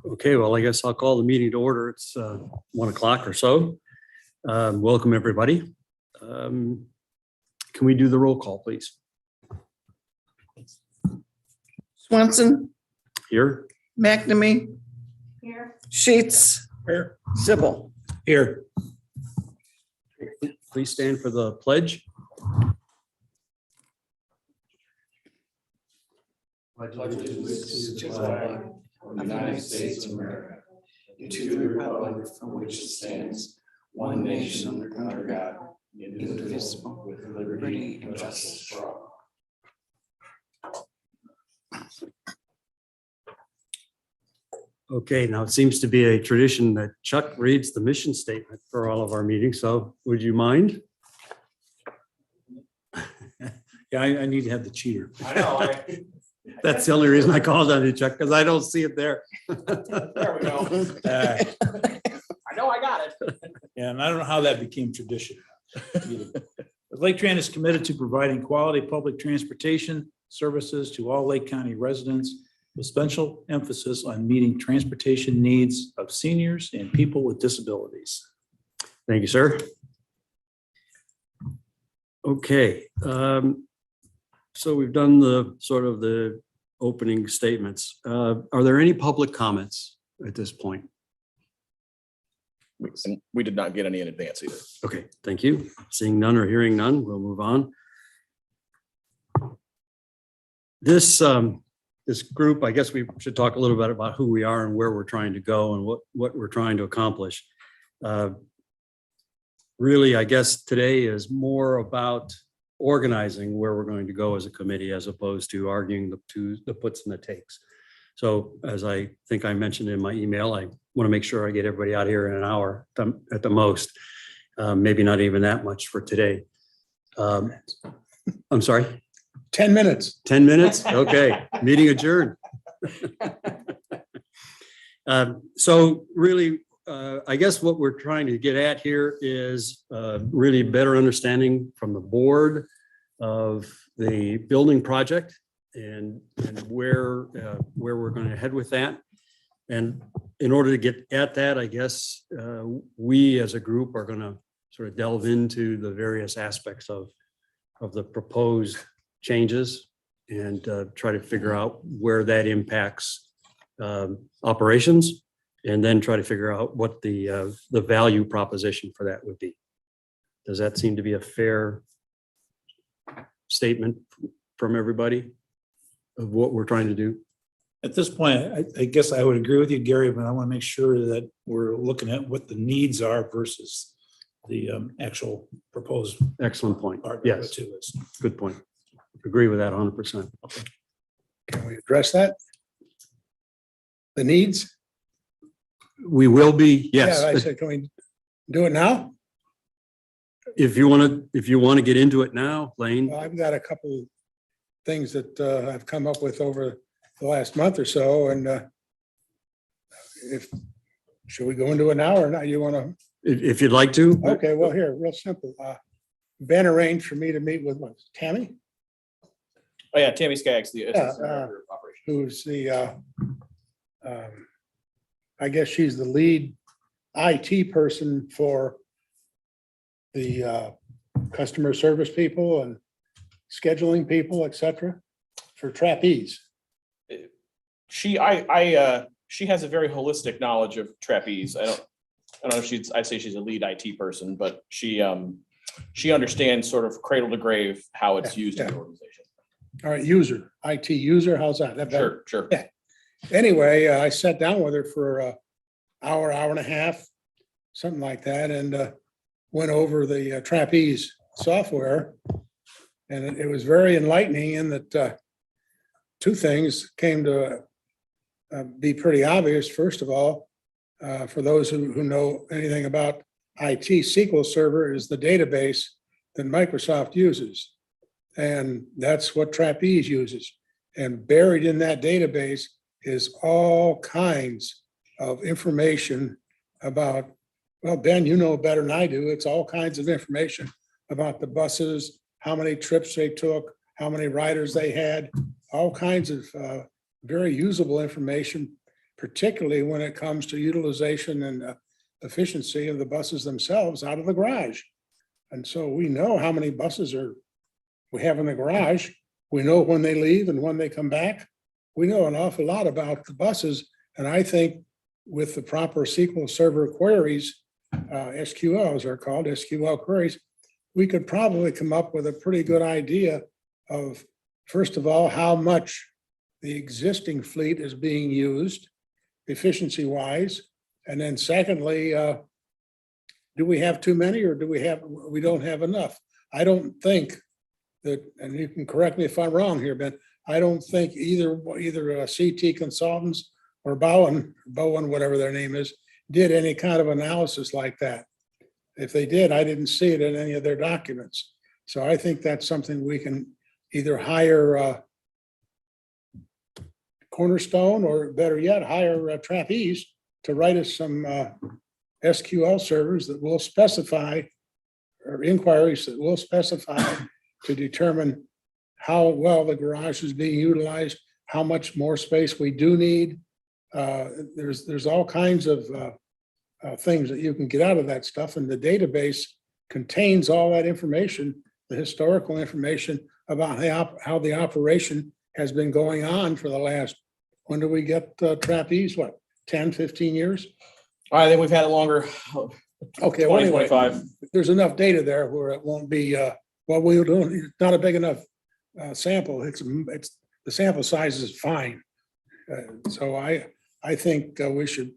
Okay, well, I guess I'll call the meeting to order. It's 1 o'clock or so. Welcome, everybody. Can we do the roll call, please? Swenson, Here. McNamee. Here. Sheets. Here. Sybil. Here. Please stand for the pledge. Pledge allegiance to the flag of the United States of America, and to the republic for which it stands, one nation under God, indivisible, with liberty and justice for all. Okay, now it seems to be a tradition that Chuck reads the mission statement for all of our meetings, so would you mind? Yeah, I need to have the cheater. I know. That's the only reason I called on you, Chuck, because I don't see it there. There we go. I know I got it. Yeah, and I don't know how that became tradition. But Laketran is committed to providing quality public transportation services to all Lake County residents, with special emphasis on meeting transportation needs of seniors and people with disabilities. Thank you, sir. Okay, so we've done the sort of the opening statements. Are there any public comments at this point? And we did not get any in advance either. Okay, thank you. Seeing none or hearing none, we'll move on. This group, I guess we should talk a little bit about who we are and where we're trying to go and what we're trying to accomplish. Really, I guess today is more about organizing where we're going to go as a committee as opposed to arguing the puts and the takes. So as I think I mentioned in my email, I want to make sure I get everybody out here in an hour at the most, maybe not even that much for today. I'm sorry. 10 minutes. 10 minutes? Okay, meeting adjourned. So really, I guess what we're trying to get at here is really better understanding from the board of the building project and where we're going to head with that. And in order to get at that, I guess we as a group are going to sort of delve into the various aspects of the proposed changes and try to figure out where that impacts operations, and then try to figure out what the value proposition for that would be. Does that seem to be a fair statement from everybody of what we're trying to do? At this point, I guess I would agree with you, Gary, but I want to make sure that we're looking at what the needs are versus the actual proposed Excellent point. part. Yes, To us. good point. Agree with that 100%. Can we address that? The needs? We will be, Yeah, I yes. said, can we do it now? If you want to get into it now, Lane. Well, I've got a couple of things that I've come up with over the last month or so, and should we go into it now or not? You want to? If you'd like to. Okay, well, here, real simple. Ben arranged for me to meet with what, Tammy, Oh, yeah, Tammy Skaggs, the assistant director of operations. who's the, I guess she's the lead IT person for the customer service people and scheduling people, et cetera, for trapeze. She has a very holistic knowledge of trapeze. I don't know if I'd say she's a lead IT person, but she understands sort of cradle to grave how it's used in the organization. All right, IT user, how's that? That better? Sure. Yeah. Anyway, I sat down with her for an hour and a half, something like that, and went over the trapeze software. And it was very enlightening in that two things came to be pretty obvious. First of all, for those who know anything about IT, SQL Server is the database that Microsoft uses. And that's what Trapeze uses. And buried in that database is all kinds of information about, well, Ben, you know better than I do. It's all kinds of information about the buses, how many trips they took, how many riders they had, all kinds of very usable information particularly when it comes to utilization and efficiency of the buses themselves out of the garage. And so we know how many buses we have in the garage. We know when they leave and when they come back. We know an awful lot about the buses. And I think with the proper SQL Server queries, SQLs are called, SQL queries, we could probably come up with a pretty good idea of, first of all, how much the existing fleet is being used efficiency wise. And then secondly, do we have too many or we don't have enough? I don't think that, and you can correct me if I'm wrong here, Ben, I don't think either CT Consultants or Bowen, whatever their name is, did any kind of analysis like that. If they did, I didn't see it in any of their documents. So I think that's something we can either hire Cornerstone, or better yet, hire Trapeze to write us some SQL servers that will specify, or inquiries that will specify to determine how well the garage is being utilized, how much more space we do need. There's all kinds of things that you can get out of that stuff, and the database contains all that information, the historical information about how the operation has been going on for the last, when do we get Trapeze, what, 10, 15 years? I think we've had it longer. Okay, well, 20, anyway, 25. there's enough data there where it won't be, what we're doing, it's not a big enough sample. It's the sample size is fine. So I think we should,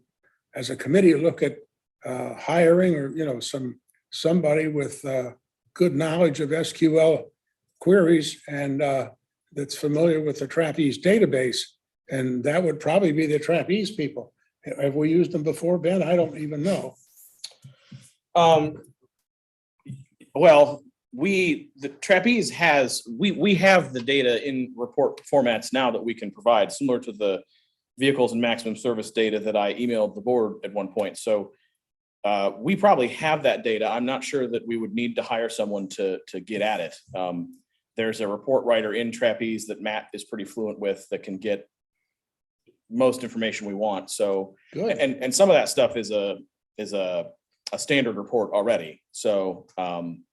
as a committee, look at hiring, or, somebody with good knowledge of SQL queries and that's familiar with the Trapeze database. And that would probably be the Trapeze people. Have we used them before, Ben? I don't even know. Well, the Trapeze we have the data in report formats now that we can provide, similar to the vehicles and maximum service data that I emailed the board at one point. So we probably have that data. I'm not sure that we would need to hire someone to get at it. There's a report writer in Trapeze that Matt is pretty fluent with that can get most information we want. So, Good. and some of that stuff is a standard report already. So I'm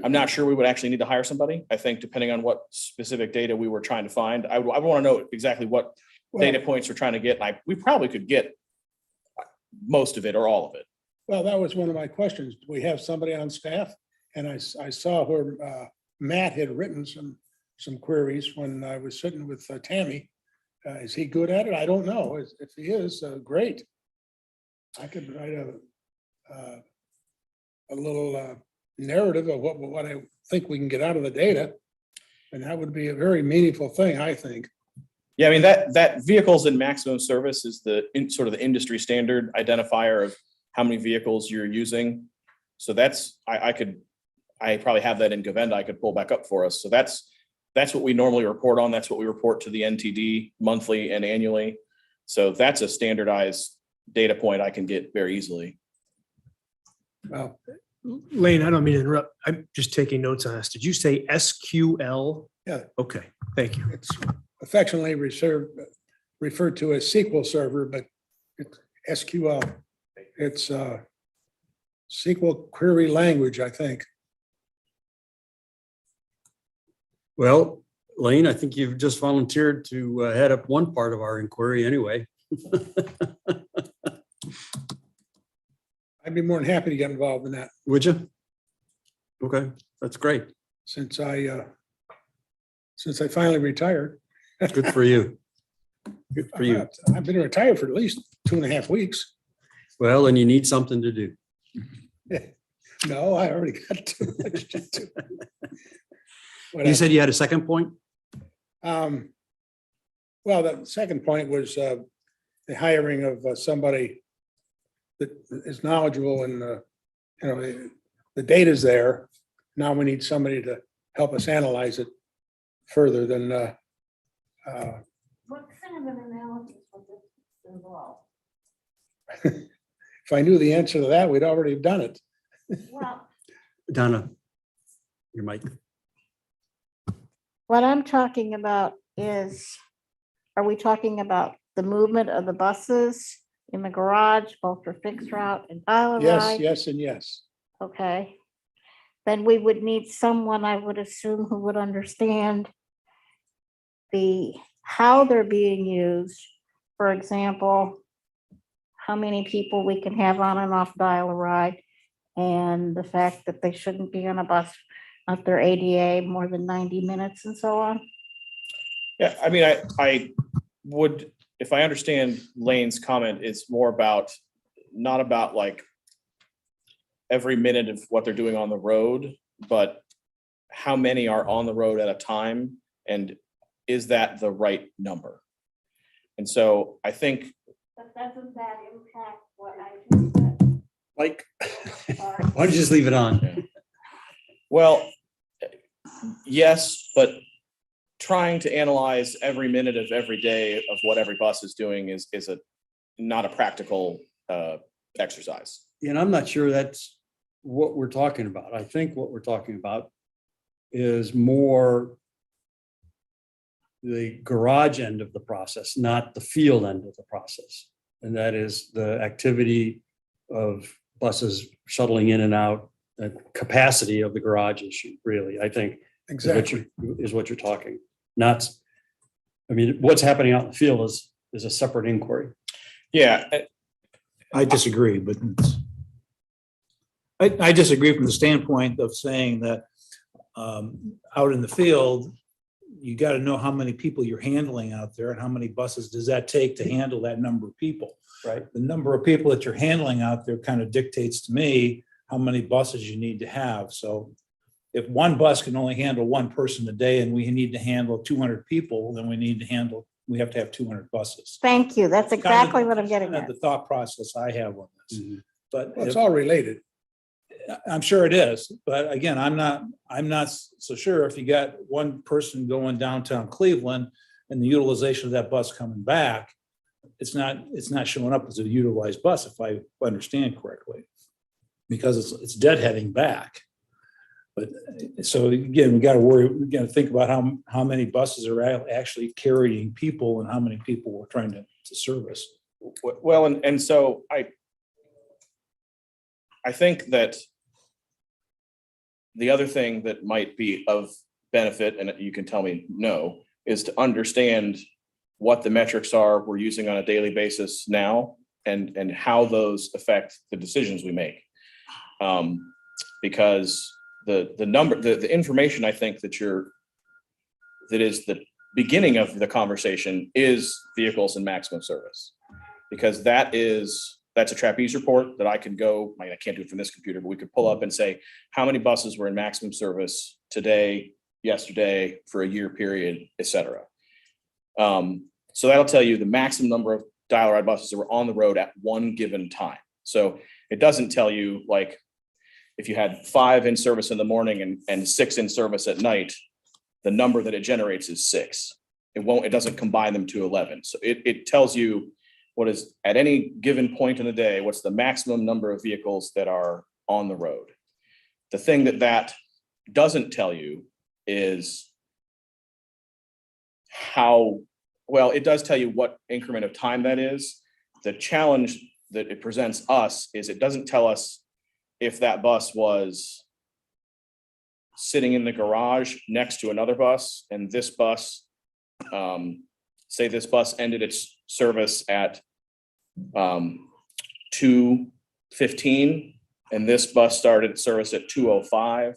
not sure we would actually need to hire somebody. I think depending on what specific data we were trying to find, I want to know exactly what data points we're trying to get. We probably could get most of it or all of it. Well, that was one of my questions. Do we have somebody on staff? And I saw where Matt had written some queries when I was sitting with Tammy. Is he good at it? I don't know. If he is, great. I could write a little narrative of what I think we can get out of the data. And that would be a very meaningful thing, I think. Yeah, I mean, that vehicles in maximum service is sort of the industry standard identifier of how many vehicles you're using. So that's, I probably have that in Govenda I could pull back up for us. So that's what we normally report on. That's what we report to the NTD monthly and annually. So that's a standardized data point I can get very easily. Well, Lane, I don't mean to interrupt. I'm just taking notes on this. Did you say SQL? Yeah. Okay, thank you. it's affectionately referred to as SQL Server, but it's SQL. It's SQL query language, I think. Well, Lane, I think you've just volunteered to head up one part of our inquiry anyway. I'd be more than happy to get involved in that Would you? Okay, that's great. since I finally retired. Good for you. Good for you. I've been retired for at least 2.5 weeks. Well, and you need something to do. No, I already got too much to do. You said you had a second point? Well, the second point was the hiring of somebody that is knowledgeable and, the data's there. Now we need somebody to help us analyze it further than, What kind of an analysis would this involve? if I knew the answer to that, we'd already have done it. Well, Donna, your mic. what I'm talking about is, are we talking about the movement of the buses in the garage, both for fixed route and dial Yes, ride? yes, and yes. Okay. Then we would need someone, I would assume, who would understand how they're being used. For example, how many people we can have on and off dial a ride, and the fact that they shouldn't be on a bus at their ADA more than 90 minutes and so on. Yeah, I mean, I would, if I understand Lane's comment, it's more about, not about like every minute of what they're doing on the road, but how many are on the road at a time, and is that the right number? And so I think, But doesn't that impact what I just said? Like, Sorry. why don't you just leave it on? well, yes, but trying to analyze every minute of every day of what every bus is doing is not a practical exercise. And I'm not sure that's what we're talking about. I think what we're talking about is more the garage end of the process, not the field end of the process. And that is the activity of buses shuttling in and out, the capacity of the garage issue, really, I think Exactly. is what you're talking. Not, I mean, what's happening out in the field is a separate inquiry. Yeah, I disagree, but I disagree from the standpoint of saying that out in the field, you got to know how many people you're handling out there and how many buses does that take to handle that number of people. Right. The number of people that you're handling out there kind of dictates to me how many buses you need to have. So if one bus can only handle one person a day and we need to handle 200 people, then we have to have 200 buses. Thank you. That's Kind of- exactly what I'm getting kind of at. the thought process I have on this. But Well, it's if- all related. I'm sure it is, but again, I'm not so sure if you got one person going downtown Cleveland and the utilization of that bus coming back, it's not showing up as a utilized bus, if I understand correctly, because it's deadheading back. But so again, we got to think about how many buses are actually carrying people and how many people we're trying to service. well, and so I think that the other thing that might be of benefit, and you can tell me no, is to understand what the metrics are we're using on a daily basis now, and how those affect the decisions we make. Because the information I think that is the beginning of the conversation is vehicles in maximum service, because that's a trapeze report that I can go, I can't do it from this computer, but we could pull up and say how many buses were in maximum service today, yesterday, for a year period, et cetera. So that'll tell you the maximum number of dial ride buses that were on the road at one given time. So it doesn't tell you, like, if you had 5 in service in the morning and 6 in service at night, the number that it generates is 6. It doesn't combine them to 11. So it tells you what is at any given point in the day, what's the maximum number of vehicles that are on the road. The thing that doesn't tell you is it does tell you what increment of time that is. The challenge that it presents us is it doesn't tell us if that bus was sitting in the garage next to another bus, and this bus, say this bus ended its service at 2:15, and this bus started service at 2:05.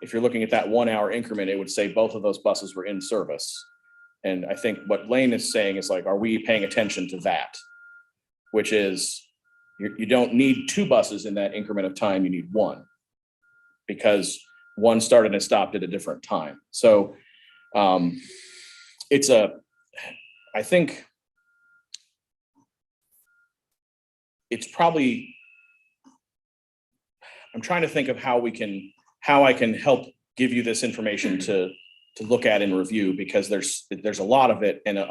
If you're looking at that 1 hour increment, it would say both of those buses were in service. And I think what Lane is saying is, like, are we paying attention to that? Which is, you don't need 2 buses in that increment of time, you need 1, because one started and stopped at a different time. So I think it's probably, I'm trying to think of how I can help give you this information to look at and review, because there's a lot of it, and I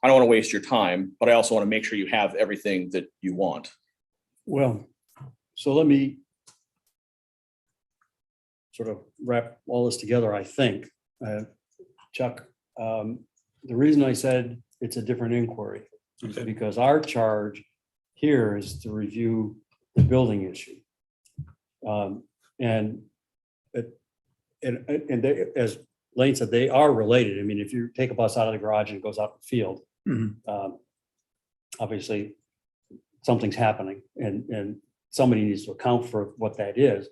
don't want to waste your time, but I also want to make sure you have everything that you want. Well, so let me sort of wrap all this together, I think. Chuck, the reason I said it's a different inquiry. Okay. Because our charge here is to review the building issue. And they, as Lane said, they are related. I mean, if you take a bus out of the garage and it goes out in the field, Mhm. obviously something's happening and somebody needs to account for what that is.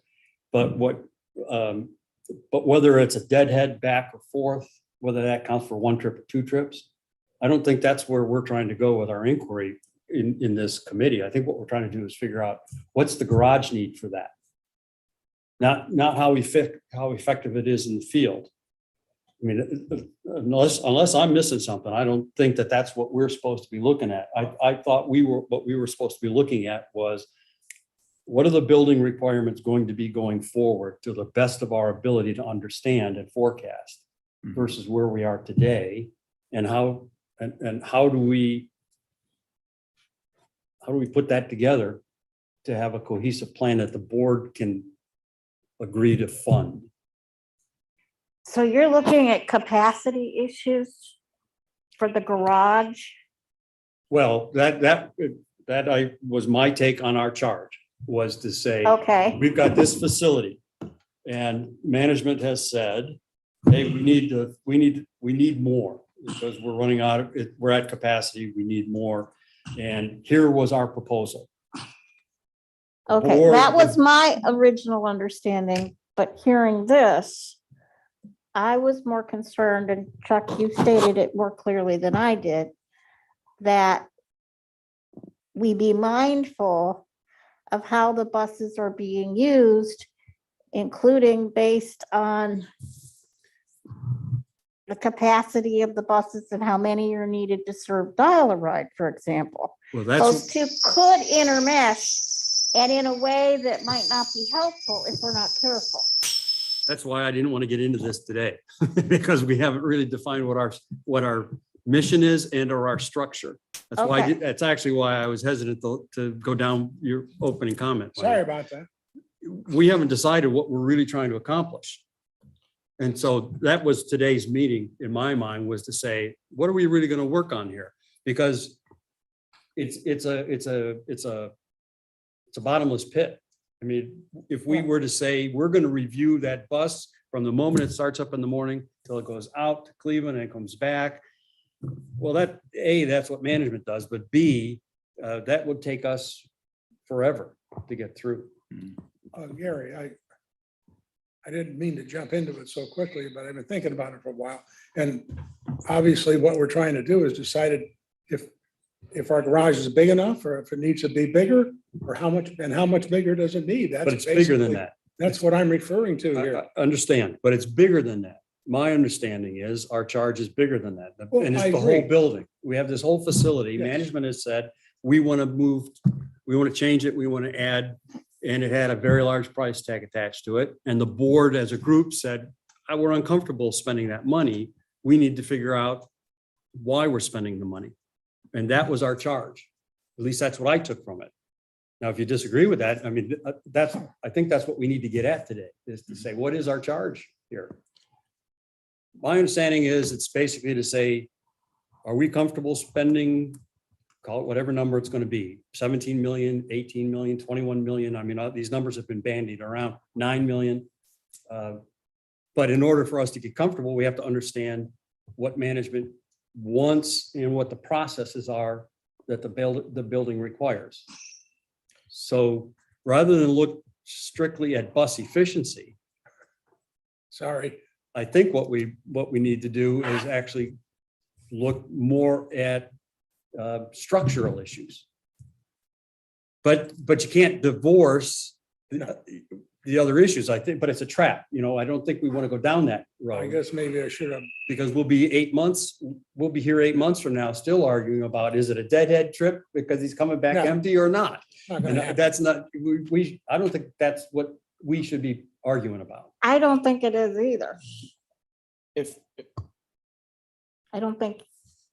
But whether it's a deadhead back or forth, whether that counts for one trip or two trips, I don't think that's where we're trying to go with our inquiry in this committee. I think what we're trying to do is figure out what's the garage need for that. Not how effective it is in the field. I mean, unless I'm missing something, I don't think that that's what we're supposed to be looking at. I thought what we were supposed to be looking at was what are the building requirements going to be going forward to the best of our ability to understand and forecast versus where we are today, and how do we put that together to have a cohesive plan that the board can agree to fund. So you're looking at capacity issues for the garage? Well, that was my take on our charge, was to say, Okay, we've got this facility and management has said, hey, we need more because we're running out of it. We're at capacity. We need more. And here was our proposal. okay, Board- that was my original understanding, but hearing this, I was more concerned, and Chuck, you stated it more clearly than I did, that we be mindful of how the buses are being used, including based on the capacity of the buses and how many are needed to serve dial-a-ride, for example. Well, Those that's, two could intermesh, and in a way that might not be helpful if we're not careful. that's why I didn't want to get into this today, because we haven't really defined what our mission is and or our structure. That's why, Okay. that's actually why I was hesitant to go down your opening comment. Sorry about that. We haven't decided what we're really trying to accomplish. And so that was today's meeting, in my mind, was to say, what are we really going to work on here? Because it's a bottomless pit. I mean, if we were to say, we're going to review that bus from the moment it starts up in the morning till it goes out to Cleveland and comes back. Well, that's what management does, but B, that would take us forever to get through. Gary, I didn't mean to jump into it so quickly, but I've been thinking about it for a while. And obviously what we're trying to do is decide if our garage is big enough or if it needs to be bigger, or how much bigger does it need? But it's bigger than that. That's what I'm referring to here. I understand, but it's bigger than that. My understanding is our charge is bigger than that. Well, And it's I the whole agree. building. We have this whole facility. Yes. Management has said, we want to move, we want to change it, we want to add, and it had a very large price tag attached to it. And the board as a group said, we're uncomfortable spending that money. We need to figure out why we're spending the money. And that was our charge. At least that's what I took from it. Now, if you disagree with that, I mean, I think that's what we need to get at today, is to say, what is our charge here? My understanding is it's basically to say, are we comfortable spending, call it whatever number it's going to be, 17 million, 18 million, 21 million. I mean, these numbers have been bandied around, 9 million. But in order for us to get comfortable, we have to understand what management wants and what the processes are that the building requires. So rather than look strictly at bus efficiency, Sorry. I think what we need to do is actually look more at structural issues. But you can't divorce the other issues, I think, but it's a trap. I don't think we want to go down that I road, guess maybe I should have. because we'll be here 8 months from now, still arguing about, is it a deadhead trip because he's coming back No. empty or not? Not gonna And happen. that's not, I don't think that's what we should be arguing about. I don't think it is either. If, I don't think,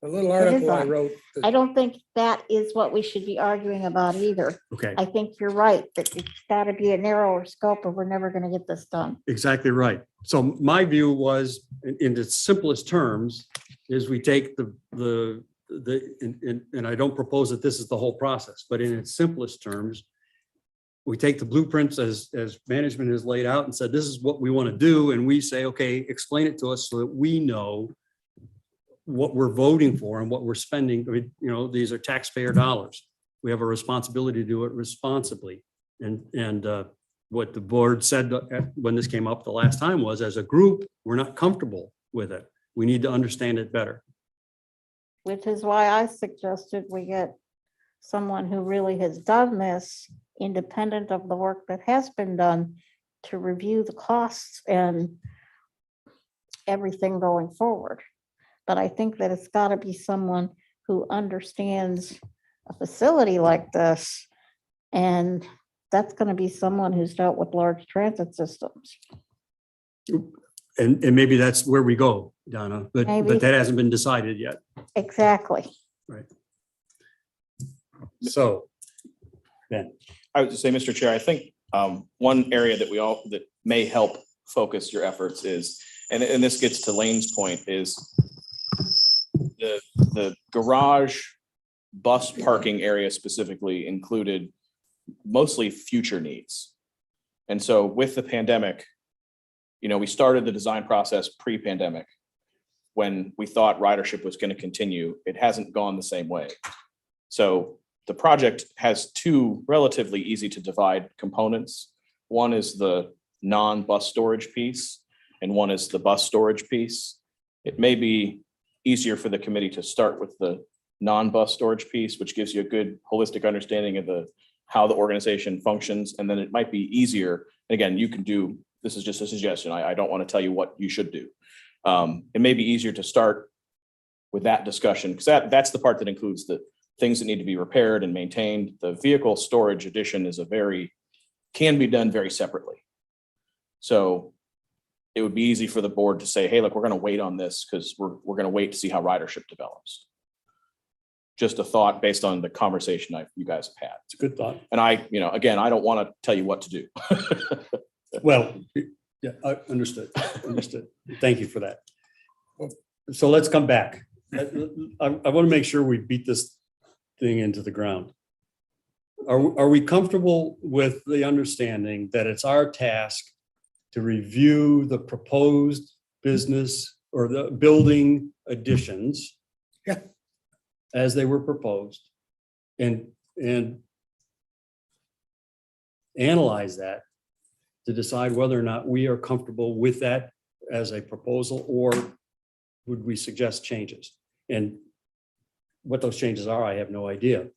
The little It is article I on. wrote. I don't think that is what we should be arguing about either. Okay, I think you're right, that it's gotta be a narrower scope or we're never gonna get this done. exactly right. So my view was, in its simplest terms, is we take the and I don't propose that this is the whole process, but in its simplest terms, we take the blueprints as management has laid out and said, this is what we want to do. And we say, okay, explain it to us so that we know what we're voting for and what we're spending. I mean, these are taxpayer dollars. We have a responsibility to do it responsibly. And what the board said when this came up the last time was, as a group, we're not comfortable with it. We need to understand it better. Which is why I suggested we get someone who really has done this, independent of the work that has been done, to review the costs and everything going forward. But I think that it's got to be someone who understands a facility like this, and that's going to be someone who's dealt with large transit systems. And maybe that's where we go, Donna, but Maybe. that hasn't been decided yet. Exactly. So, Ben. I would just say, Mr. Chair, I think one area that may help focus your efforts is, and this gets to Lane's point, is the garage bus parking area specifically included mostly future needs. And so with the pandemic, we started the design process pre-pandemic when we thought ridership was going to continue. It hasn't gone the same way. So the project has two relatively easy to divide components. One is the non-bus storage piece, and one is the bus storage piece. It may be easier for the committee to start with the non-bus storage piece, which gives you a good holistic understanding of how the organization functions. And then it might be easier. Again, you can do, this is just a suggestion. I don't want to tell you what you should do. It may be easier to start with that discussion, because that's the part that includes the things that need to be repaired and maintained. The vehicle storage addition can be done very separately. So it would be easy for the board to say, hey, look, we're going to wait on this because we're going to wait to see how ridership develops. Just a thought based on the conversation you guys have had. It's a good thought. And again, I don't want to tell you what to do. Well, yeah, understood. Thank you for that. So let's come back. I want to make sure we beat this thing into the ground. Are we comfortable with the understanding that it's our task to review the proposed business or the building additions? Yeah. As they were proposed, and analyze that to decide whether or not we are comfortable with that as a proposal, or would we suggest changes? And what those changes are, I have no idea.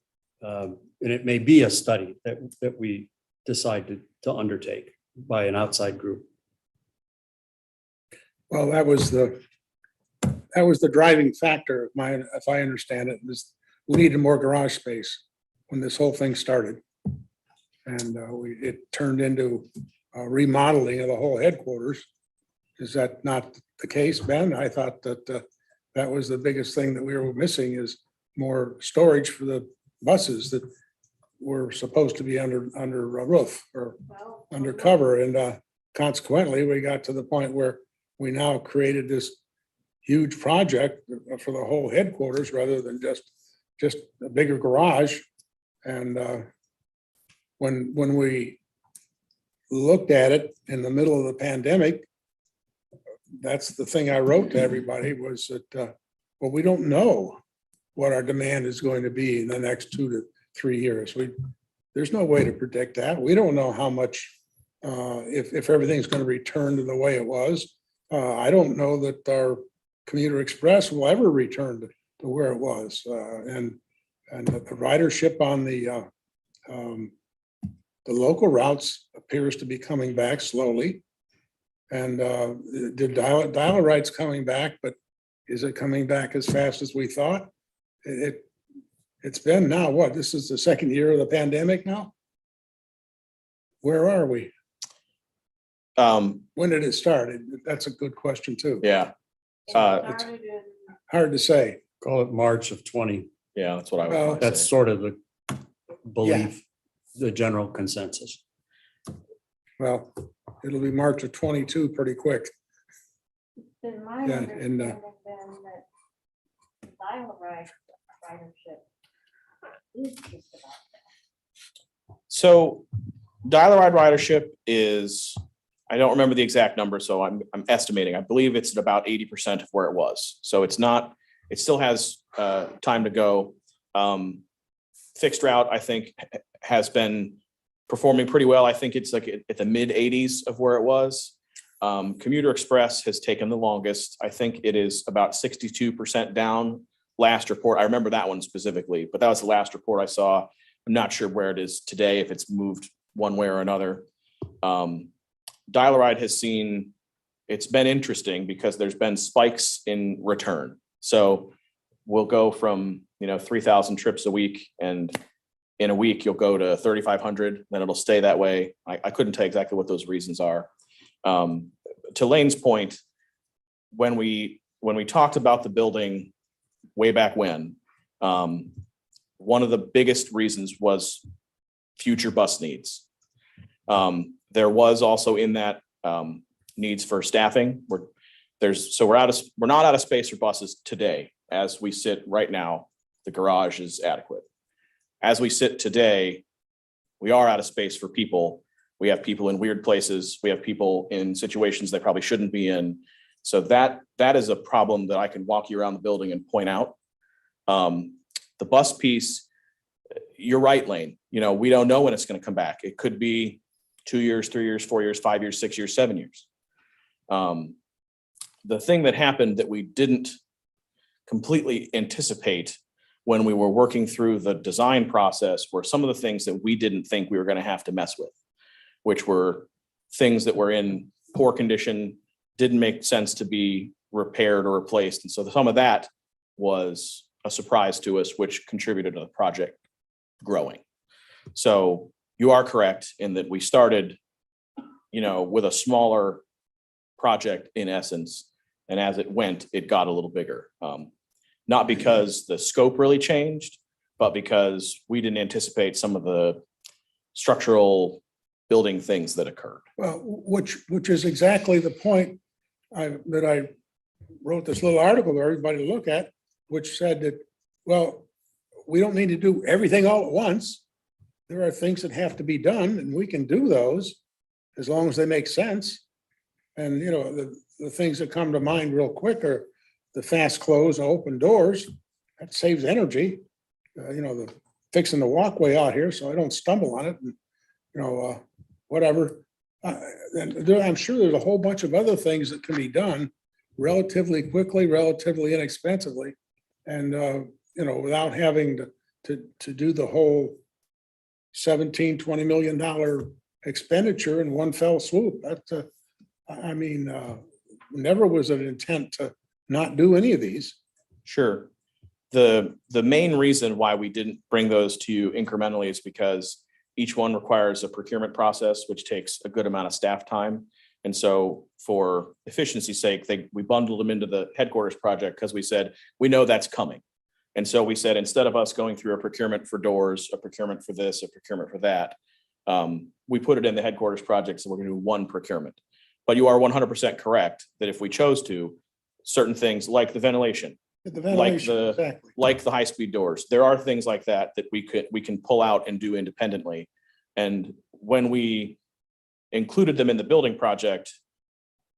And it may be a study that we decide to undertake by an outside group. Well, that was the driving factor, if I understand it, was we needed more garage space when this whole thing started. And it turned into remodeling of the whole headquarters. Is that not the case, Ben? I thought that that was the biggest thing that we were missing, is more storage for the buses that were supposed to be under a roof or under cover. And consequently, we got to the point where we now created this huge project for the whole headquarters rather than just a bigger garage. And when we looked at it in the middle of the pandemic, that's the thing I wrote to everybody, was that, well, we don't know what our demand is going to be in the next 2 to 3 years. There's no way to predict that. We don't know how much, if everything's going to return to the way it was. I don't know that our Commuter Express will ever return to where it was. And the ridership on the local routes appears to be coming back slowly. And the dial ride's coming back, but is it coming back as fast as we thought? It's been now, what, this is the second year of the pandemic now? Where are we? When did it start? That's a good question too. Yeah. It's hard to say. Call it March of 20. Yeah, that's what I Well, was. That's sort of the belief, the general consensus. Well, it'll be March of 22 pretty quick. Then my Yeah, understanding and, then that dial ride So dial-a-ride ridership is, I don't remember the exact number, so I'm estimating. I believe it's at about 80% of where it was. So it's not, it still has time to go. Fixed route, I think, has been performing pretty well. I think it's like at the mid 80s of where it was. Commuter Express has taken the longest. I think it is about 62% down. Last report, I remember that one specifically, but that was the last report I saw. I'm not sure where it is today, if it's moved one way or another. Dial-a-ride has seen, it's been interesting because there's been spikes in return. So we'll go from, 3,000 trips a week, and in a week you'll go to 3,500, then it'll stay that way. I couldn't tell you exactly what those reasons are. To Lane's point, when we talked about the building way back when, one of the biggest reasons was future bus needs. There was also in that needs for staffing. We're not out of space for buses today. As we sit right now, the garage is adequate. As we sit today, we are out of space for people. We have people in weird places. We have people in situations they probably shouldn't be in. So that is a problem that I can walk you around the building and point out. The bus piece, you're right, Lane. We don't know when it's going to come back. It could be 2 years, 3 years, 4 years, 5 years, 6 years, 7 years. The thing that happened that we didn't completely anticipate when we were working through the design process were some of the things that we didn't think we were going to have to mess with, which were things that were in poor condition, didn't make sense to be repaired or replaced. And so some of that was a surprise to us, which contributed to the project growing. So you are correct in that we started, with a smaller project in essence. And as it went, it got a little bigger. Not because the scope really changed, but because we didn't anticipate some of the structural building things that occurred. Well, which is exactly the point that I wrote this little article for everybody to look at, which said that, well, we don't need to do everything all at once. There are things that have to be done, and we can do those as long as they make sense. And, the things that come to mind real quick are the fast close and open doors. That saves energy. The fixing the walkway out here so I don't stumble on it and, whatever. I'm sure there's a whole bunch of other things that can be done relatively quickly, relatively inexpensively. And, without having to do the whole $17-20 million expenditure in one fell swoop. That's never was an intent to not do any of these. Sure. The main reason why we didn't bring those to you incrementally is because each one requires a procurement process, which takes a good amount of staff time. And so for efficiency's sake, we bundled them into the headquarters project because we said, we know that's coming. And so we said, instead of us going through a procurement for doors, a procurement for this, a procurement for that, we put it in the headquarters project. So we're going to do one procurement. But you are 100% correct that if we chose to, certain things like the ventilation, like the high-speed doors, there are things like that we can pull out and do independently. And when we included them in the building project,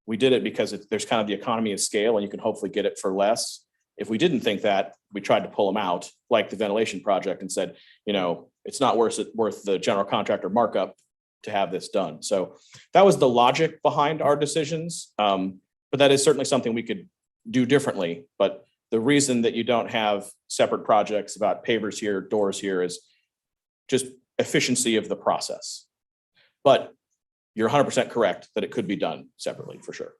we did it because there's kind of the economy of scale, and you can hopefully get it for less. If we didn't think that, we tried to pull them out, like the ventilation project, and said, it's not worth the general contractor markup to have this done. So that was the logic behind our decisions. But that is certainly something we could do differently. But the reason that you don't have separate projects about pavers here, doors here, is just efficiency of the process. But you're 100% correct that it could be done separately, for sure.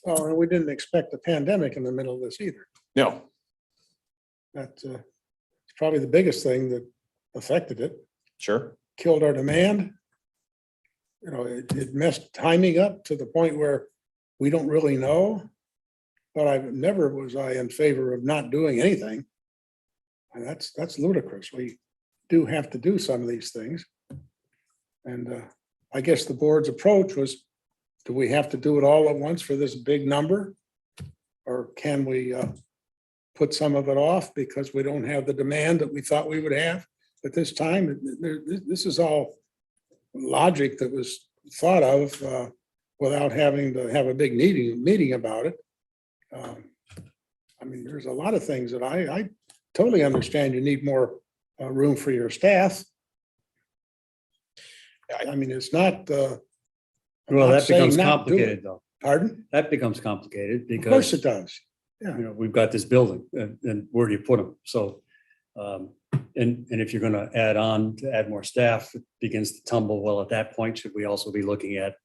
Well, and we didn't expect a pandemic in the middle of this either. No. That's probably the biggest thing that affected it. Sure. Killed our demand. It messed timing up to the point where we don't really know. But I never was in favor of not doing anything. And that's ludicrous. We do have to do some of these things. And I guess the board's approach was, do we have to do it all at once for this big number? Or can we put some of it off because we don't have the demand that we thought we would have at this time. This is all logic that was thought of without having to have a big meeting about it. I mean, there's a lot of things that I totally understand. You need more room for your staff. I mean, it's not. I'm Well, not that saying becomes not do it. complicated though. Pardon? That becomes complicated Of course because, it does. you know, we've got this building and where do you put them? So, and if you're gonna add more staff, it begins to tumble. Well, at that point, should we also be looking at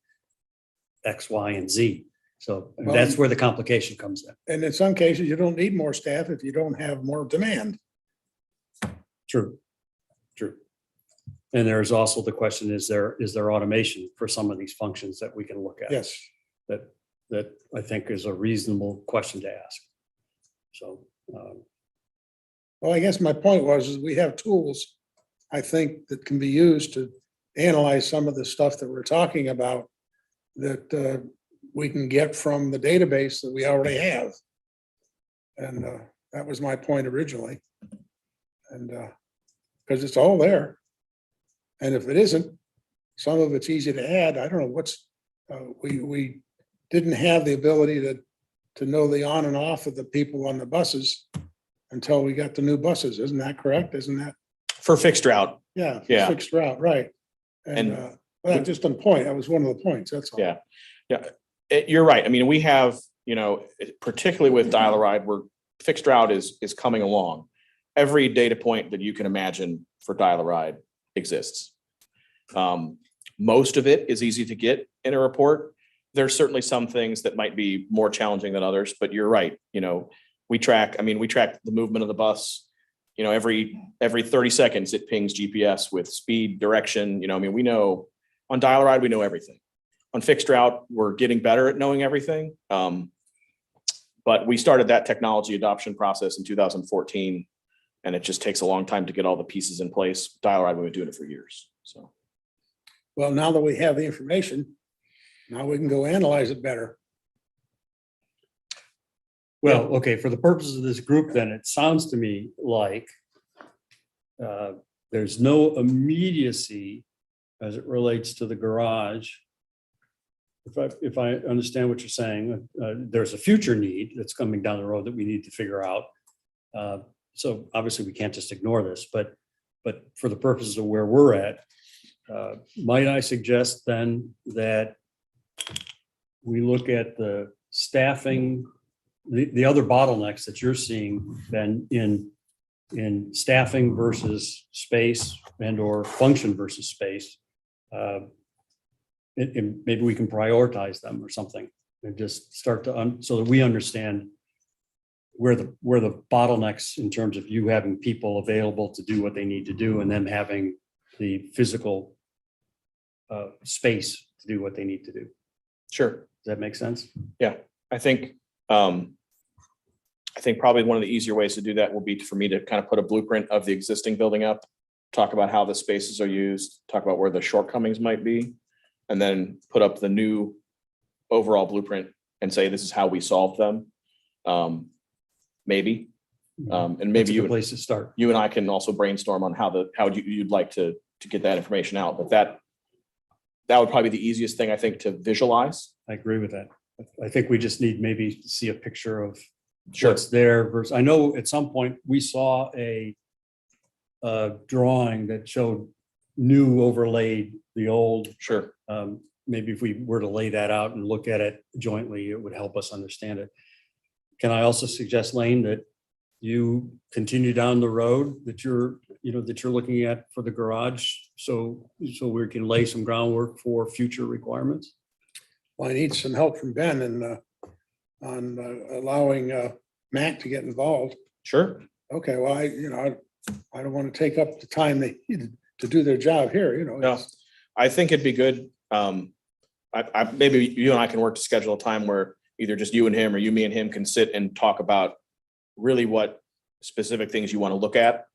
X, Y, and Z? So Well, that's where the complication comes in. And in some cases, you don't need more staff if you don't have more demand. True. And there's also the question, is there automation for some of these functions that we can look at? Yes. That I think is a reasonable question to ask. So, Well, I guess my point was, is we have tools, I think, that can be used to analyze some of the stuff that we're talking about that we can get from the database that we already have. And that was my point originally. And because it's all there. And if it isn't, some of it's easy to add. I don't know what's, we didn't have the ability to know the on and off of the people on the buses until we got the new buses. Isn't that correct? Isn't that? For fixed route. Yeah. Yeah. Fixed route, right. And well, just on point, that was one of the points, that's all. Yeah. You're right. I mean, we have, you know, particularly with Dial-A-Ride, where fixed route is coming along. Every data point that you can imagine for Dial-A-Ride exists. Most of it is easy to get in a report. There's certainly some things that might be more challenging than others, but you're right. You know, we track the movement of the bus. You know, every 30 seconds it pings GPS with speed, direction. You know, I mean, we know on Dial-A-Ride, we know everything. On fixed route, we're getting better at knowing everything. But we started that technology adoption process in 2014, and it just takes a long time to get all the pieces in place. Dial-A-Ride, we've been doing it for years. So, Well, now that we have the information, now we can go analyze it better. well, okay, for the purposes of this group, then it sounds to me like there's no immediacy as it relates to the garage. If I understand what you're saying, there's a future need that's coming down the road that we need to figure out. So obviously we can't just ignore this, but for the purposes of where we're at, might I suggest then that we look at the staffing, the other bottlenecks that you're seeing then in staffing versus space and or function versus space. And maybe we can prioritize them or something and just start to, so that we understand where the bottlenecks in terms of you having people available to do what they need to do and them having the physical space to do what they need to do. sure. Does that make sense? I think probably one of the easier ways to do that will be for me to kind of put a blueprint of the existing building up, talk about how the spaces are used, talk about where the shortcomings might be, and then put up the new overall blueprint and say, this is how we solve them. Maybe. And That's maybe a good place to start. you and I can also brainstorm on how you'd like to get that information out, but that would probably be the easiest thing, I think, to visualize. I agree with that. I think we just need maybe to see a picture of Sure. what's there versus, I know at some point we saw a drawing that showed new overlaid the old. Sure. Maybe if we were to lay that out and look at it jointly, it would help us understand it. Can I also suggest, Lane, that you continue down the road that you're looking at for the garage? So we can lay some groundwork for future requirements? Well, I need some help from Ben and on allowing Matt to get involved. Sure. Okay, well, I don't want to take up the time they needed to do their job here, No, it's- I think it'd be good. Maybe you and I can work to schedule a time where either just you and him or you, me and him can sit and talk about really what specific things you want to look at.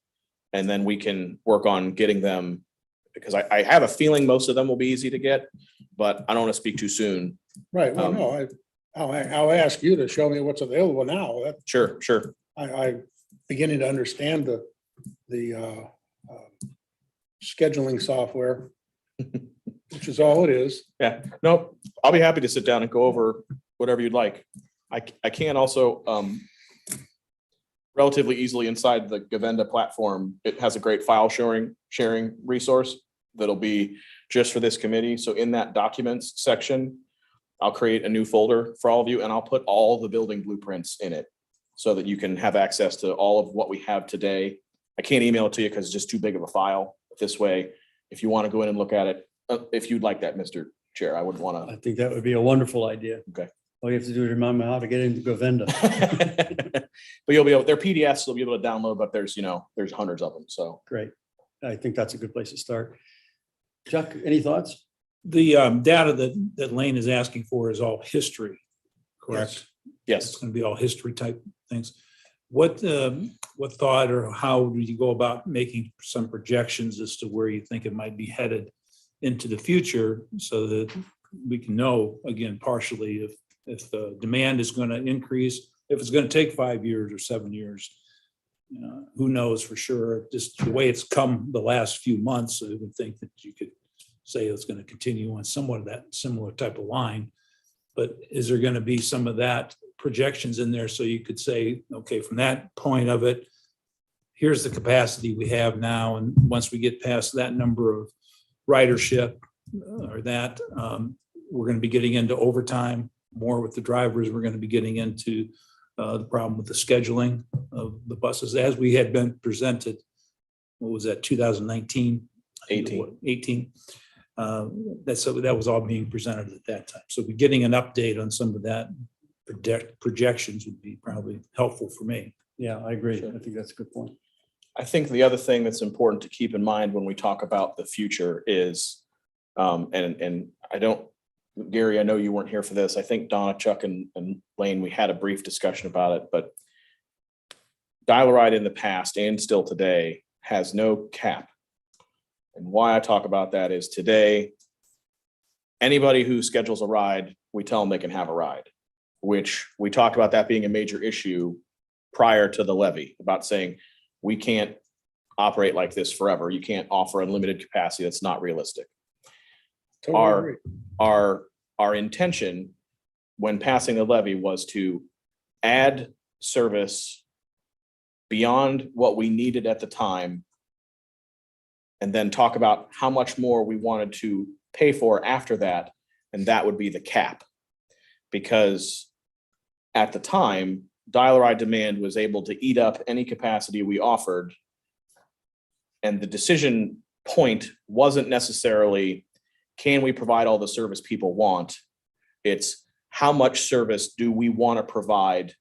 And then we can work on getting them, because I have a feeling most of them will be easy to get, but I don't want to speak too soon. Right, well, no, I'll ask you to show me what's available now. Sure. I'm beginning to understand the scheduling software, which is all it is. Yeah, no, I'll be happy to sit down and go over whatever you'd like. I can also, relatively easily inside the Govenda platform, it has a great file sharing resource that'll be just for this committee. So in that documents section, I'll create a new folder for all of you and I'll put all the building blueprints in it so that you can have access to all of what we have today. I can't email it to you because it's just too big of a file. This way, if you want to go in and look at it, if you'd like that, Mr. Chair, I wouldn't want I think that would be a wonderful idea. Okay. All you have to do is remind me how to get into Govenda. to. But you'll be able, they're PDFs, you'll be able to download, but there's hundreds of them. So Great. I think that's a good place to start. Chuck, any thoughts? The data that Lane is asking for is all history, correct? yes. It's going to be all history type things. What thought or how do you go about making some projections as to where you think it might be headed into the future so that we can know, again, partially if the demand is going to increase, if it's going to take 5 years or 7 years, who knows for sure. Just the way it's come the last few months, I would think that you could say it's going to continue on somewhat of that similar type of line. But is there going to be some of that projections in there so you could say, okay, from that point of it, here's the capacity we have now. And once we get past that number of ridership or that, we're going to be getting into overtime more with the drivers. We're going to be getting into the problem with the scheduling of the buses as we had been presented. What was that, 2019? 18. That was all being presented at that time. So getting an update on some of that projections would be probably helpful for me. Yeah, I agree. I think that's a good point. I think the other thing that's important to keep in mind when we talk about the future is, and I don't, Gary, I know you weren't here for this. I think Donna, Chuck, and Lane, we had a brief discussion about it, but Dial-A-Ride in the past and still today has no cap. And why I talk about that is today, anybody who schedules a ride, we tell them they can have a ride, which we talked about that being a major issue prior to the levy, about saying we can't operate like this forever. You can't offer unlimited capacity. That's not realistic. Totally agree. Our intention when passing the levy was to add service beyond what we needed at the time, and then talk about how much more we wanted to pay for after that, and that would be the cap. Because at the time, Dial-A-Ride demand was able to eat up any capacity we offered, and the decision point wasn't necessarily, can we provide all the service people want? It's how much service do we want to provide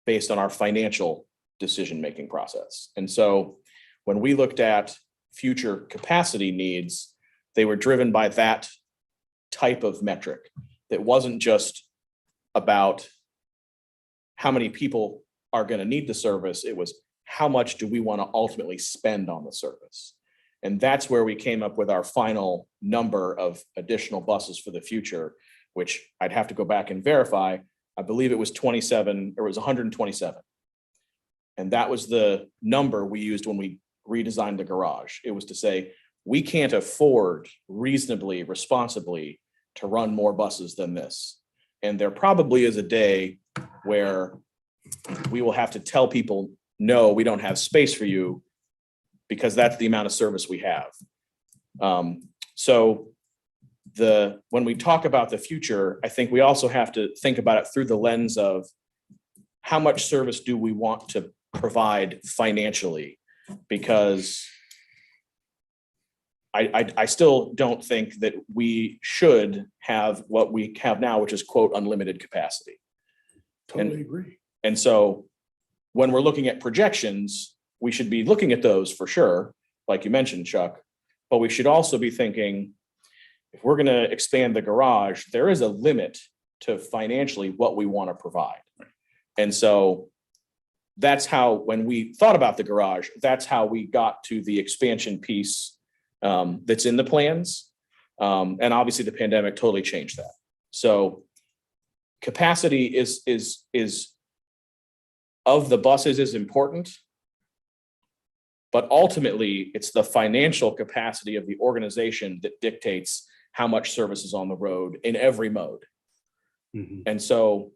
based on our financial decision-making process. And so when we looked at future capacity needs, they were driven by that type of metric. That wasn't just about how many people are going to need the service. It was how much do we want to ultimately spend on the service? And that's where we came up with our final number of additional buses for the future, which I'd have to go back and verify. I believe it was 27, or it was 127. And that was the number we used when we redesigned the garage. It was to say, we can't afford reasonably, responsibly to run more buses than this. And there probably is a day where we will have to tell people, no, we don't have space for you, because that's the amount of service we have. So when we talk about the future, I think we also have to think about it through the lens of how much service do we want to provide financially? Because I still don't think that we should have what we have now, which is quote unlimited capacity. Totally agree. And so when we're looking at projections, we should be looking at those for sure, like you mentioned, Chuck, but we should also be thinking, if we're going to expand the garage, there is a limit to financially what we want to provide. And so that's how, when we thought about the garage, that's how we got to the expansion piece that's in the plans. And obviously the pandemic totally changed that. So capacity is of the buses is important. But ultimately, it's the financial capacity of the organization that dictates how much service is on the road in every mode. Mhm. And so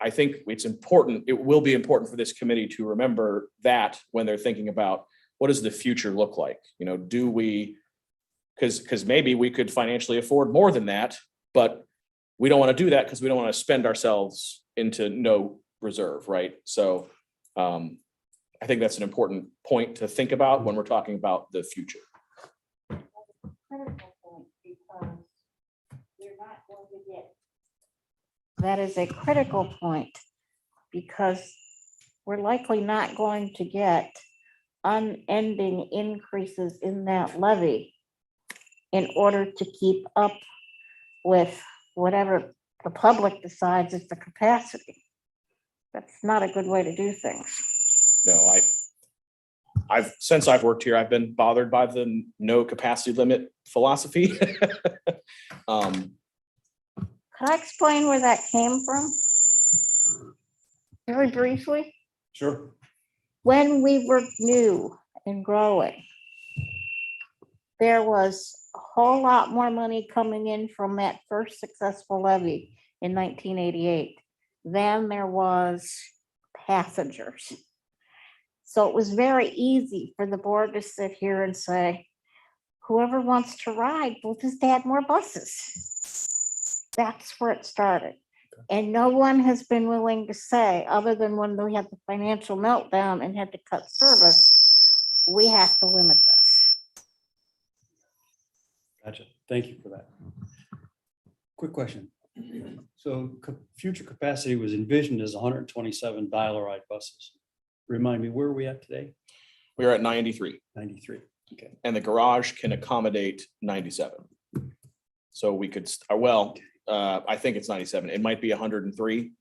I think it's important, it will be important for this committee to remember that when they're thinking about what does the future look like? You know, do we, because maybe we could financially afford more than that, but we don't want to do that because we don't want to spend ourselves into no reserve, right? So I think that's an important point to think about when we're talking about the future. Critical point, because you're not going to get. That is a critical point, because we're likely not going to get unending increases in that levy in order to keep up with whatever the public decides is the capacity. That's not a good way to do things. No, since I've worked here, I've been bothered by the no capacity limit philosophy. Could I explain where that came from? Very briefly. Sure. When we were new and growing, there was a whole lot more money coming in from that first successful levy in 1988 than there was passengers. So it was very easy for the board to sit here and say, whoever wants to ride, we'll just add more buses. That's where it started. And no one has been willing to say, other than when we had the financial meltdown and had to cut service, we have to limit this. Gotcha. Thank you for that. Quick question. So future capacity was envisioned as 127 dial-a-ride buses. Remind me, where are we at today? We're at 93. 93. Okay. And the garage can accommodate 97. So we could, I think it's 97. It might be 103.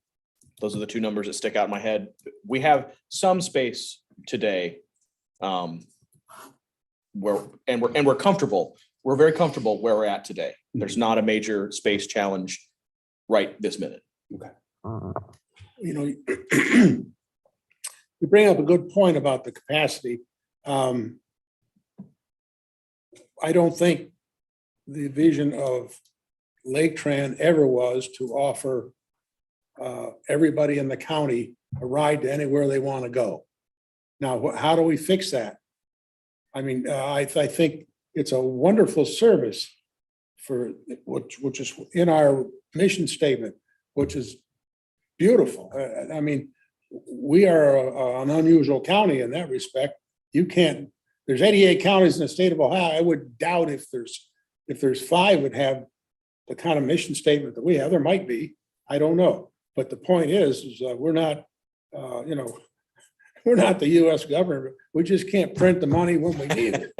Those are the two numbers that stick out in my head. We have some space today we're comfortable. We're very comfortable where we're at today. There's not a major space challenge right this minute. Okay. You know, you bring up a good point about the capacity. I don't think the vision of Laketran ever was to offer everybody in the county a ride to anywhere they want to go. Now, how do we fix that? I mean, I think it's a wonderful service for which is in our mission statement, which is beautiful. I mean, we are an unusual county in that respect. There's 88 counties in the state of Ohio. I would doubt if there's 5 would have the kind of mission statement that we have. There might be, I don't know. But the point is we're not, we're not the US government. We just can't print the money when we need it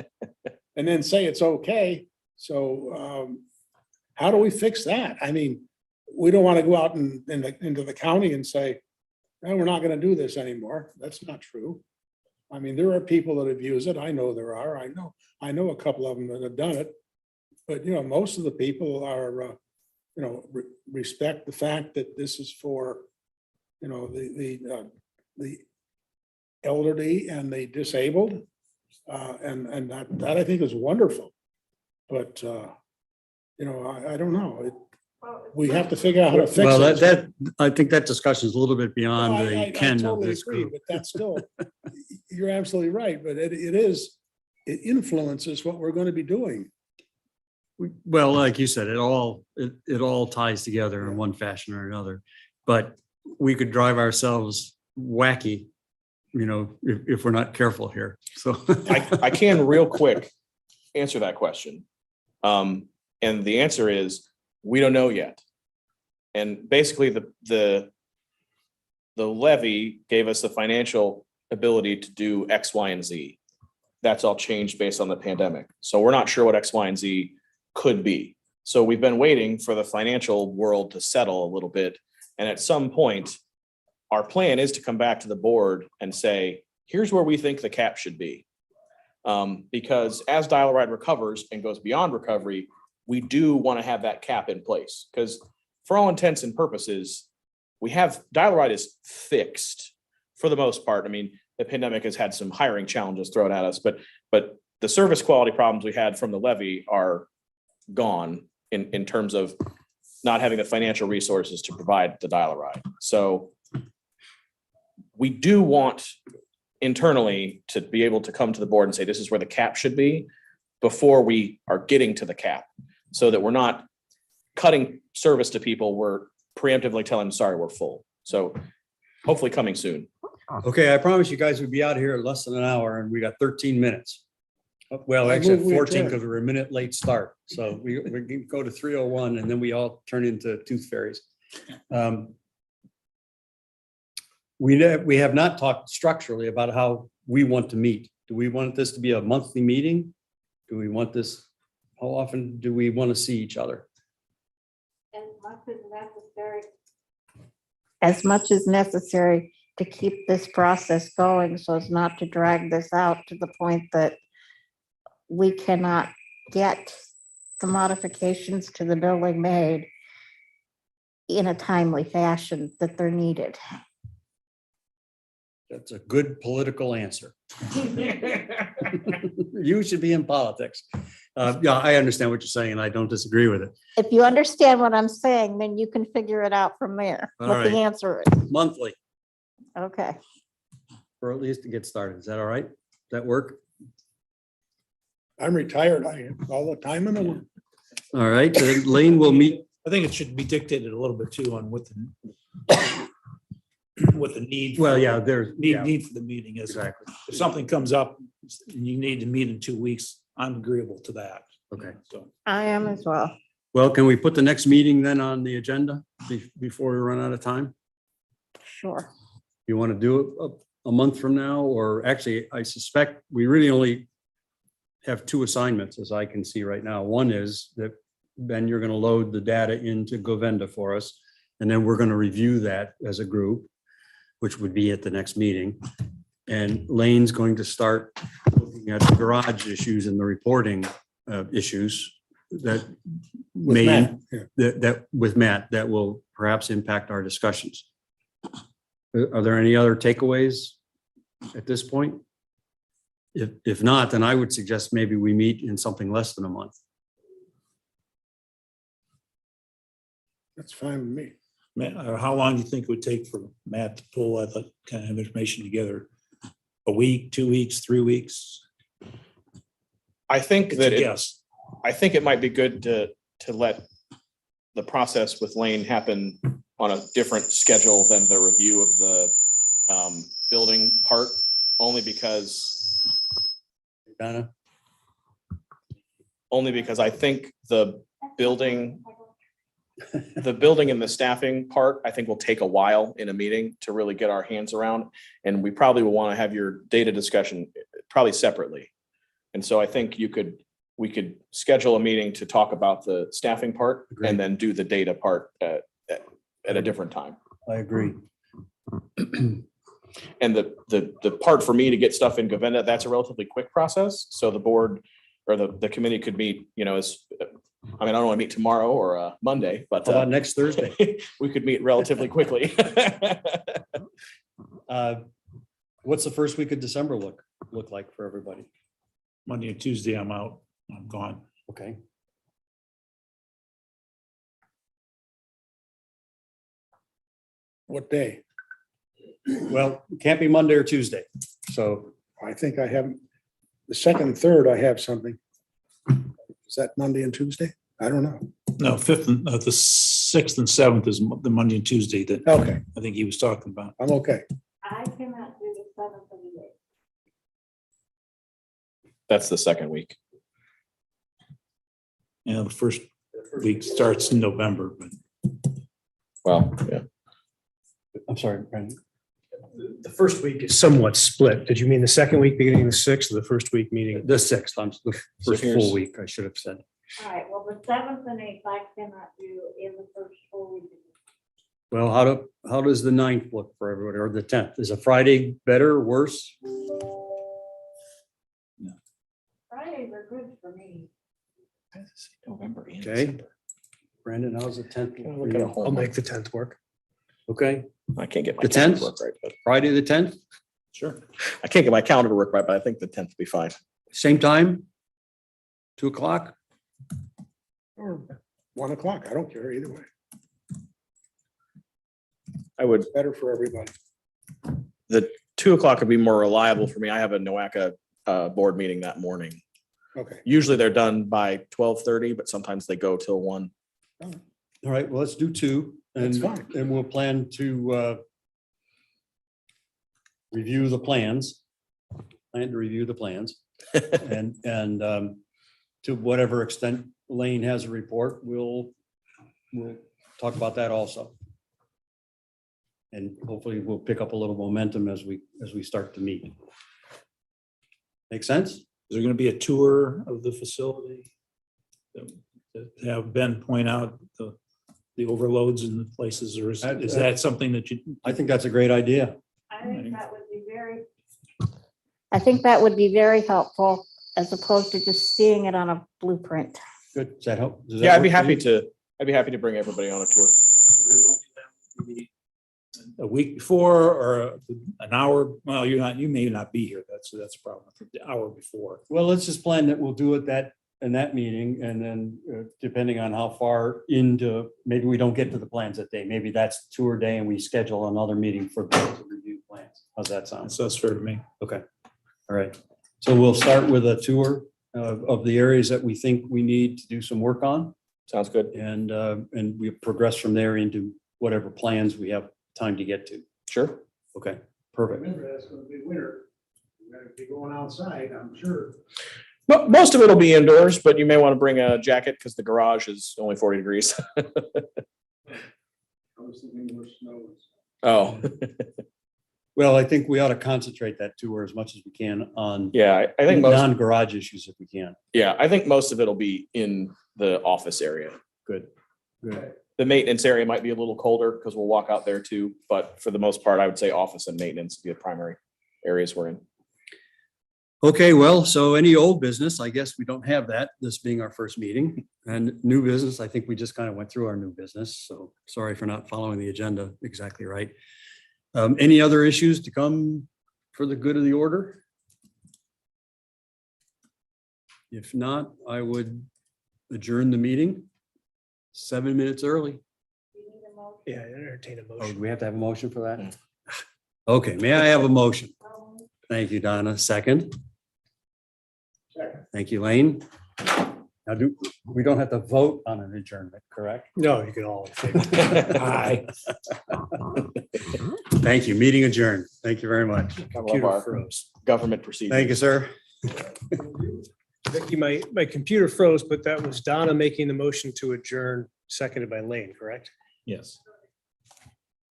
and then say it's okay. So how do we fix that? I mean, we don't want to go out into the county and say, no, we're not going to do this anymore. That's not true. I mean, there are people that have used it. I know there are. I know a couple of them that have done it. But, most of the people are, respect the fact that this is for, the elderly and the disabled. And that I think is wonderful. But, I don't know. We have to figure out how to fix it. Well, that I think that discussion is a little bit beyond No, the I ken of totally this agree, group. but that's still, you're absolutely right, but it influences what we're going to be doing. Well, like you said, it all ties together in one fashion or another. But we could drive ourselves wacky, if we're not careful here. So I can real quick answer that question. And the answer is, we don't know yet. And basically the levy gave us the financial ability to do X, Y, and Z. That's all changed based on the pandemic. So we're not sure what X, Y, and Z could be. So we've been waiting for the financial world to settle a little bit. And at some point, our plan is to come back to the board and say, here's where we think the cap should be. Because as dial-a-ride recovers and goes beyond recovery, we do want to have that cap in place. Because for all intents and purposes, we have dial-a-ride is fixed for the most part. I mean, the pandemic has had some hiring challenges thrown at us, but the service quality problems we had from the levy are gone in terms of not having the financial resources to provide the dial-a-ride. So we do want internally to be able to come to the board and say, this is where the cap should be before we are getting to the cap, so that we're not cutting service to people. We're preemptively telling them, sorry, we're full. So hopefully coming soon. Okay, I promise you guys we'd be out here in less than an hour and we got 13 minutes. Well, I actually move we 14 adjourn. because we're a minute late start. So we can go to 3:01 and then we all turn into tooth fairies. We have not talked structurally about how we want to meet. Do we want this to be a monthly meeting? Do we want this, how often do we want to see each other? As much as necessary to keep this process going, so as not to drag this out to the point that we cannot get the modifications to the building made in a timely fashion that they're needed. That's a good political answer. You should be in politics. Yeah, I understand what you're saying and I don't disagree with it. If you understand what I'm saying, then you can figure it out from there, All what right. the answer is. Monthly, Okay. or at least to get started. Is that all right? Does that work? I'm retired. I have all the time in the world. All right, then Lane will meet. I think it should be dictated a little bit too on what the what the need. Well, yeah, there's. yeah, Need for the meeting is. Exactly. If something comes up and you need to meet in 2 weeks, I'm agreeable to that. Okay. So I am as well. Well, can we put the next meeting then on the agenda before we run out of time? Sure. You want to do it a month from now, or actually, I suspect we really only have two assignments as I can see right now. One is that, Ben, you're going to load the data into Govenda for us, and then we're going to review that as a group, which would be at the next meeting. And Lane's going to start looking at the garage issues and the reporting issues that With may, Matt, yeah. that with Matt, that will perhaps impact our discussions. Are there any other takeaways at this point? If not, then I would suggest maybe we meet in something less than a month. That's fine with me. Matt, how long do you think it would take for Matt to pull that kind of information together? A week, 2 weeks, 3 weeks? I think that Yes. I think it might be good to let the process with Lane happen on a different schedule than the review of the building part, only because Donna? I think the building and the staffing part, I think will take a while in a meeting to really get our hands around. And we probably will want to have your data discussion probably separately. And so I think we could schedule a meeting to talk about the staffing part Agreed. and then do the data part at a different time. I agree. And the part for me to get stuff in Govenda, that's a relatively quick process. So the board or the committee could meet, I don't want to meet tomorrow or Monday, but How about next Thursday? we could meet relatively quickly. What's the first week of December look like for everybody? Monday and Tuesday, I'm out. I'm gone. Okay. What day? Well, it can't be Monday or Tuesday. So I think I have, the second and third, I have something. Is that Monday and Tuesday? I don't know. No, the 6th and 7th is the Monday and Tuesday that Okay, I think he was talking about. I'm okay. I cannot do the 7th of the 8th. That's the second week. And the first week starts in November, but Well, yeah. I'm sorry, Brandon. The first week is somewhat split. Did you mean the second week beginning the 6th or the first week meeting? The 6th, the first here's- full week, I should have said. All right, well, the 7th and 8th I cannot do in the first full week. Well, how does the 9th look for everybody, or the 10th? Is a Friday better, worse? Fridays are good for me. November and Okay. December. Brandon, how's the 10th? Look at a whole I'll month. make the 10th work. Okay, I can't get my The calendar 10th? to work right, but Friday, the 10th, Sure. I can't get my calendar to work right, but I think the 10th will be fine. same time? 2 o'clock? Or 1 o'clock. I don't care either way. I would, Better for everybody. the 2 o'clock would be more reliable for me. I have a NOACA board meeting that morning. Okay. Usually they're done by 12:30, but sometimes they go till 1. All right, well, let's do 2 That's and, fine. and we'll plan to review the plans. Plan to review the plans and to whatever extent Lane has a report, we'll talk about that also. And hopefully we'll pick up a little momentum as we start to meet. Make sense? Is there going to be a tour of the facility? To have Ben point out the overloads in the places, or is that something that you? I think that's a great idea. I think that would be very helpful as opposed to just seeing it on a blueprint. Good. Does that help? Does that Yeah, I'd be work for happy you? to bring everybody on a tour. A week before or an hour? Well, you may not be here. That's a problem. The hour before. Well, let's just plan that we'll do it in that meeting, and then depending on how far into, maybe we don't get to the plans that day. Maybe that's tour day and we schedule another meeting for them to review plans. How's that sound? So that's fair to me. Okay. All right. So we'll start with a tour of the areas that we think we need to do some work on, Sounds good. and we progress from there into whatever plans we have time to get to. Sure. Okay, perfect. Remember, that's gonna be winter. We're gonna be going outside, I'm sure. But most of it will be indoors, but you may want to bring a jacket because the garage is only 40 degrees. I was thinking more snow. Oh, Well, I think we ought to concentrate that tour as much as we can on yeah, I think most, non-garage issues if we can. yeah, I think most of it will be in the office area. Good. Good. The maintenance area might be a little colder because we'll walk out there too, but for the most part, I would say office and maintenance would be the primary areas we're in. Okay, well, so any old business, I guess we don't have that, this being our first meeting. And new business, I think we just kind of went through our new business, so sorry for not following the agenda exactly right. Any other issues to come for the good of the order? If not, I would adjourn the meeting 7 minutes early. Yeah, entertain a Oh, motion. do we have to have a motion for that? Okay, may I have a motion? Thank you, Donna. Second? Thank you, Lane. Now, we don't have to vote on an adjournment, correct? No, you can all. Aye. Thank you. Meeting adjourned. Thank you very much. Kind of love Computer our froze. government procedure. Thank you, sir. Vicky, my computer froze, but that was Donna making the motion to adjourn, seconded by Lane, correct? Yes.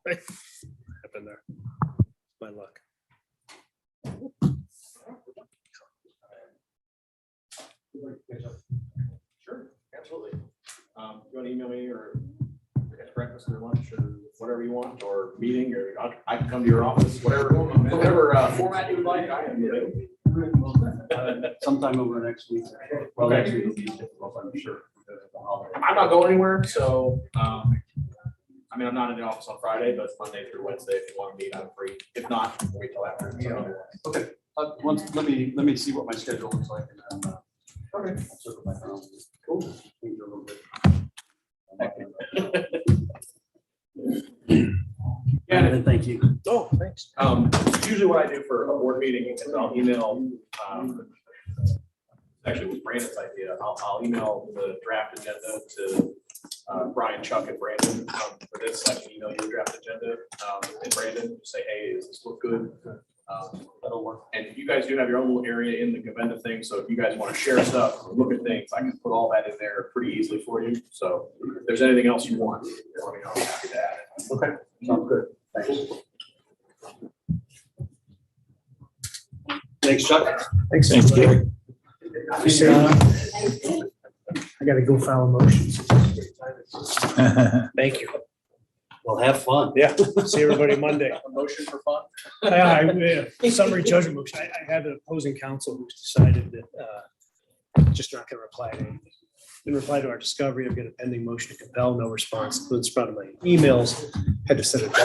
Happened there. My luck. Sure, absolutely. You want to email me or get breakfast or lunch or whatever you want, or meeting, or I can come to your office, whatever format you would like. I am available. Sometime over the next week. Well, next week will be difficult, I'm sure. because of the holiday. I'm not going anywhere, so, I mean, I'm not in the office on Friday, but Monday through Wednesday, if you want to meet, I'm free. If not, we'll wait till after. Okay, let me see what my schedule looks like. And then, okay. I'll circle back around. Cool. Things are a little bit- Yeah. Thank you. Oh, thanks. Usually what I do for a board meeting is I'll email, actually it was Brandon's idea, I'll email the draft agenda to Brian, Chuck, and Brandon. For this, I can email you a draft agenda, and Brandon, say, hey, does this look good? That'll work. And you guys do have your own little area in the Govenda thing, so if you guys want to share stuff or look at things, I can put all that in there pretty easily for you. So if there's anything else you want, let me know, I'm happy to add it. Okay, sounds good. Thanks. Thanks, Chuck. Thanks. Thanks, Gary. I gotta go file a motion. Thank you. Well, have fun. Yeah, see everybody Monday. A motion for fun? Summary judgment motion. I had an opposing counsel who decided that just not gonna reply to anything. Didn't reply to our discovery. I've got a pending motion to compel, no response. Includes front of my emails. Had to send it back.